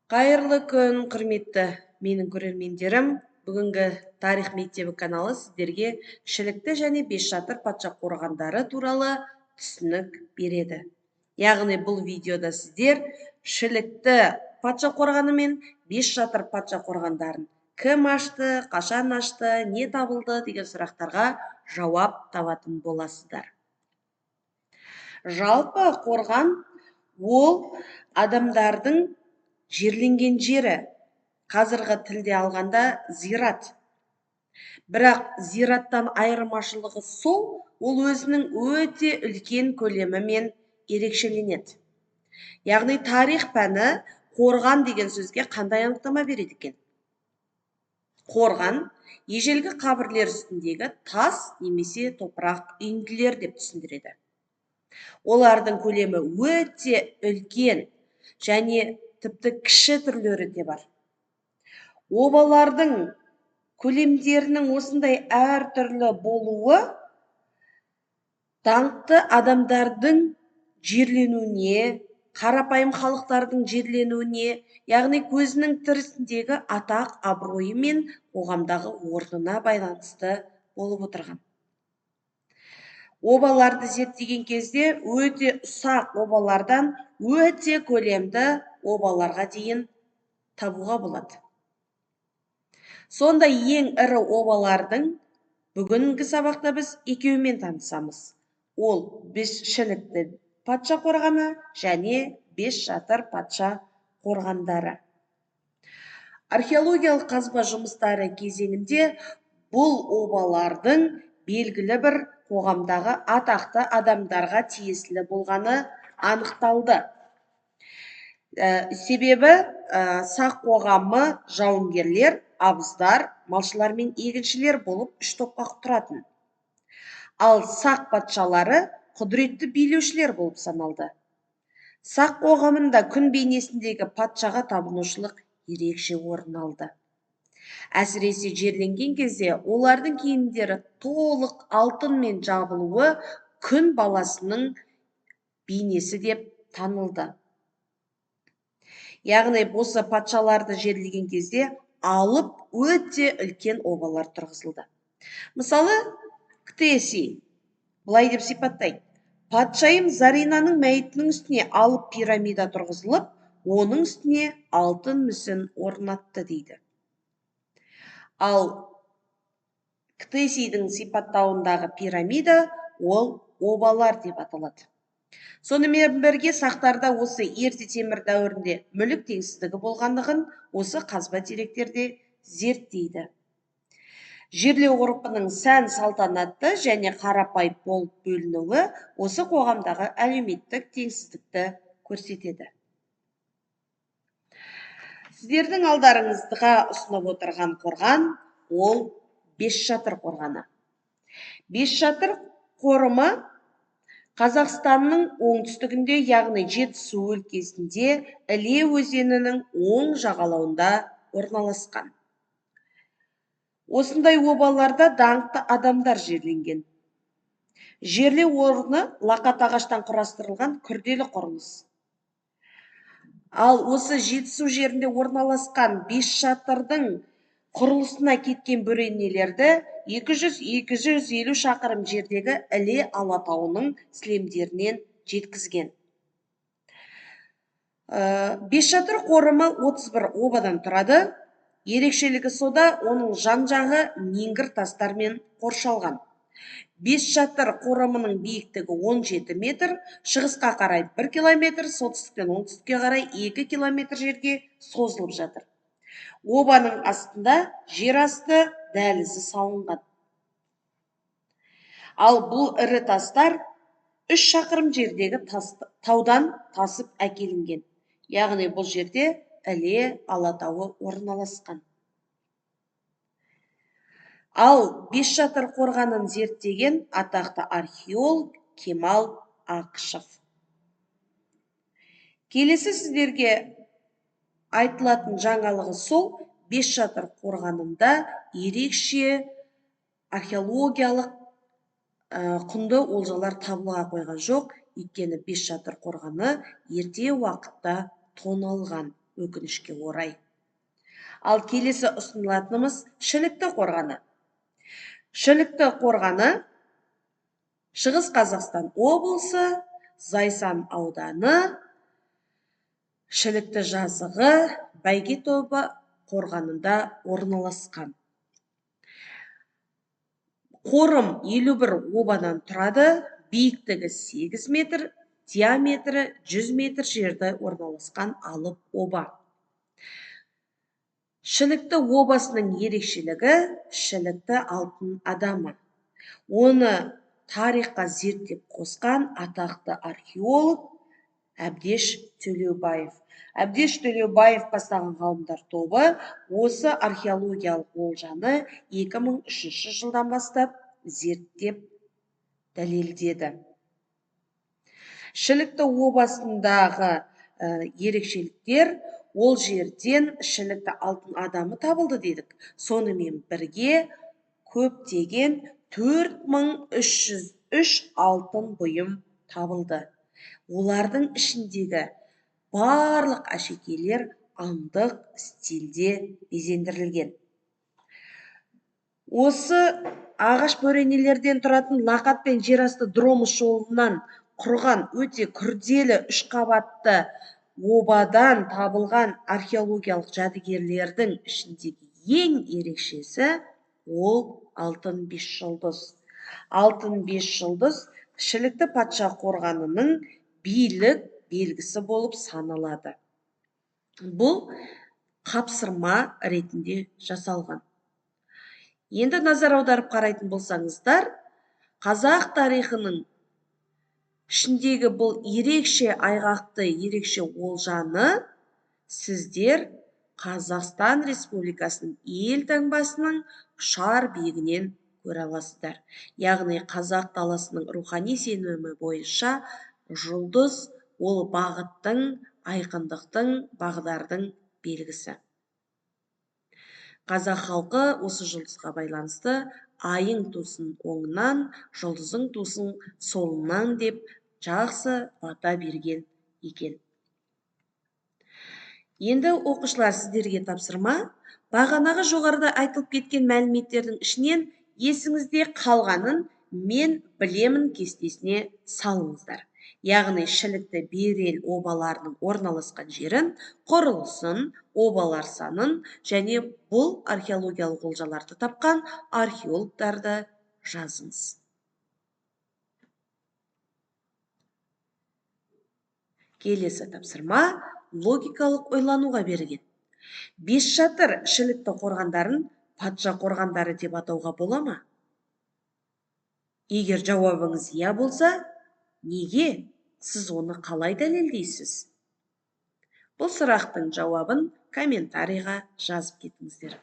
Қайырлы күн, құрметті менің көрермендерім. Бүгінгі Тарих мектебі каналы сіздерге Шілікті және Бесшатыр патша қорғандары туралы түсінік береді. Яғни бұл видеода сіздер Шілікті патша қорғаны мен Бесшатыр патша қорғандарын кім ашты, қашан ашты, не табылды деген сұрақтарға жауап табатын боласыздар. Жалпы қорған ол адамдардың жерленген жері, қазіргі тілде алғанда зират. Бірақ зираттан айырмашылығы сол, ол өзінің өте үлкен көлемімен ерекшеленеді. Яғни тарих пәні қорған деген сөзге қандай анықтама береді екен? Қорған ежелгі қабірлер үстіндегі тас немесе топырақ үйінділер деп түсіндіреді. Олардың көлемі өте үлкен және тіпті кіші түрлері де бар. Обалардың көлемдерінің осындай әртүрлі болуы даңқты адамдардың жерленуіне, қарапайым халықтардың жерленуіне, яғни көзінің тірісіндегі атақ, абыройы мен қоғамдағы орнына байланысты болып отырған. Обаларды зерттеген кезде өте ұсақ обалардан өте көлемді обаларға дейін табуға болады. Сонда ең ірі обалардың бүгінгі сабақта біз екеуімен танысамыз. Ол Шілікті патша қорғаны және Бесшатыр патша қорғандары. Археологиялық қазба жұмыстары кезеңінде бұл обалардың белгілі бір қоғамдағы атақты адамдарға тиесілі болғаны анықталды. Себебі сақ қоғамы жауынгерлер, абыздар, малшылар мен егіншілер болып үш топқа тұратын. Ал сақ патшалары құдіретті билеушілер болып саналды. Сақ қоғамында күн бейнесіндегі патшаға табынушылық ерекше орын алды. Әсіресе жерленген кезде олардың киімдері толық алтынмен жабылуы күн баласының бейнесі деп танылды. Яғни осы патшаларды жерлеген кезде алып өте үлкен обалар тұрғызылды. Мысалы, Ктеси былай деп сипаттайды: патшайым Заринаның мәйітінің үстіне алып пирамида тұрғызылып, оның үстіне алтын мүсін орнатты дейді. Ал Ктесидің сипаттауындағы пирамида ол обалар деп аталады. Сонымен бірге сақтарда осы ерте темір дәуірінде мүлік теңсіздігі болғандығын осы қазба деректерде зерттейді. Жерлеу ғұрпының сән салтанатты және қарапайым болып бөлінуі осы қоғамдағы әлеуметтік теңсіздікті көрсетеді. Сіздердің алдарыңызға ұсынып отырған қорған ол Бесшатыр қорғаны. Бесшатыр қорымы Қазақстанның оңтүстігінде, яғни Жетісу өлкесінде Іле өзенінің оң жағалауында орналасқан. Осындай обаларда даңқты адамдар жерленген. Жерлеу орны лақат ағаштан құрастырылған күрделі құрылыс. Ал осы Жетісу жерінде орналасқан Бесшатырдың құрылысына кеткен бөренелерді 200-250 шақырым жердегі Іле Алатауының сілемдерінен жеткізген. Бесшатыр қорымы 31 обадан тұрады. Ерекшелігі сода оның жан-жағы меңгір тастармен қоршалған. Бесшатыр қорымының биіктігі 17 метр, шығысқа қарай 1 километр, солтүстіктен оңтүстікке қарай 2 километр жерге созылып жатыр. Обаның астында жер асты дәлізі салынған. Ал бұл ірі тастар 3 шақырым жердегі таудан тасып әкелінген. Яғни бұл жерде Іле Алатауы орналасқан. Ал Бесшатыр қорғанын зерттеген атақты археолог Кемал Ақышев. Келесі сіздерге айтылатын жаңалығы сол: Бесшатыр қорғанында ерекше археологиялық құнды олжалар табылға қойған жоқ, өйткені Бесшатыр қорғаны ерте уақытта тоналған. өкінішке орай. Ал келесі ұсынылатынымыз Шілікті қорғаны. Шілікті қорғаны Шығыс Қазақстан облысы, Зайсан ауданы, Шілікті жазығы, Бәйгетобы қорғанында орналасқан. Қорым 51 обадан тұрады, биіктігі 8 метр, диаметрі 100 метр жерді орналасқан алып оба. Шілікті обасының ерекшелігі Шілікті алтын адамы. Оны тарихқа зерттеп қосқан атақты археолог Әбдеш Төлеубаев. Әбдеш Төлеубаев бастаған ғалымдар тобы осы археологиялық олжаны 2003 жылдан бастап зерттеп дәлелдеді. Шілікті обасындағы ерекшеліктер, ол жерден Шілікті алтын адамы табылды дедік. Сонымен бірге көптеген 4303 алтын бұйым табылды. Олардың ішіндегі барлық әшекейлер аңдық стильде безендірілген. Осы ағаш бөренелерден тұратын лақат пен жерасты дромыс жолынан құрған өте күрделі 3 қабатты обадан табылған археологиялық жәдігерлердің ішіндегі ең ерекшесі ол алтын 5 жұлдыз. Алтын 5 жұлдыз Шілікті патша қорғанының билік белгісі болып саналады. Бұл қапсырма ретінде жасалған. Енді назар аударып қарайтын болсаңыздар, қазақ тарихының ішіндегі бұл ерекше айғақты, ерекше олжаны сіздер Қазақстан Республикасының елтаңбасының ұшар биігінен көре аласыздар. Яғни қазақ даласының рухани сенімі бойынша жұлдыз ол бағыттың, айқындықтың, бағдардың белгісі. Қазақ халқы осы жұлдызға байланысты айың тусын оңынан, жұлдызың тусын солынан деп жақсы бата берген екен. Енді оқушылар, сіздерге тапсырма. Бағанағы жоғарыда айтылып кеткен мәліметтердің ішінен есіңізде қалғанын мен білемін кестесіне салыңыздар. Яғни Шілікті Берел обаларының орналасқан жерін, құрылысын, обалар санын және бұл археологиялық олжаларды тапқан археологтарды жазыңыз. Келесі тапсырма логикалық ойлануға берген. Бесшатыр Шілікті қорғандарын патша қорғандары деп атауға бола ма? Егер жауабыңыз иә болса, неге? Сіз оны қалай дәлелдейсіз? Бұл сұрақтың жауабын комментарийға жазып кетіңіздер.